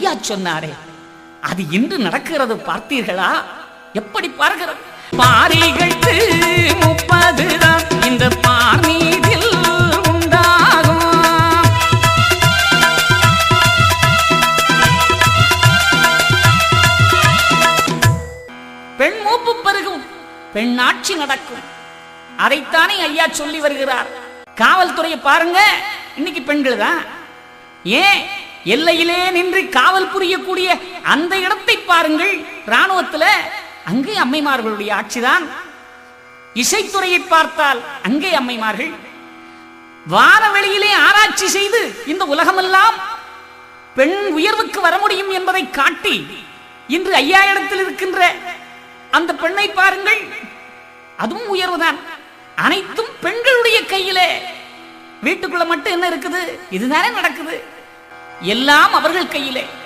ஐயா சொன்னாரே, அது இன்று நடக்கிறது பார்த்தீர்களா? எப்படி பார்க்கிறது? பாரிகழ்த்து 30 தான் இந்த பார்மீதில் உண்டாகும். பெண் மூப்பு பெருகும், பெண்ணாட்சி நடக்கும். அதைத்தானே ஐயா சொல்லி வருகிறார். காவல்துறையை பாருங்க, இன்னைக்கு பெண்கள் தான். ஏன் எல்லையிலே நின்று காவல் புரியக்கூடிய அந்த இடத்தை பாருங்கள். ராணுவத்தில் அங்கே அம்மைமார்களுடைய ஆட்சிதான். இசைத்துறையை பார்த்தால் அங்கே அம்மைமார்கள். வானவெளியிலே ஆராய்ச்சி செய்து இந்த உலகமெல்லாம் பெண் உயர்வுக்கு வர முடியும் என்பதை காட்டி இன்று ஐயா இடத்தில் இருக்கின்ற அந்த பெண்ணை பாருங்கள், அதுவும் உயர்வுதான். அனைத்தும் பெண்களுடைய கையிலே. வீட்டுக்குள்ள மட்டும் என்ன இருக்குது? இதுதானே நடக்குது. எல்லாம் அவர்கள் கையிலே.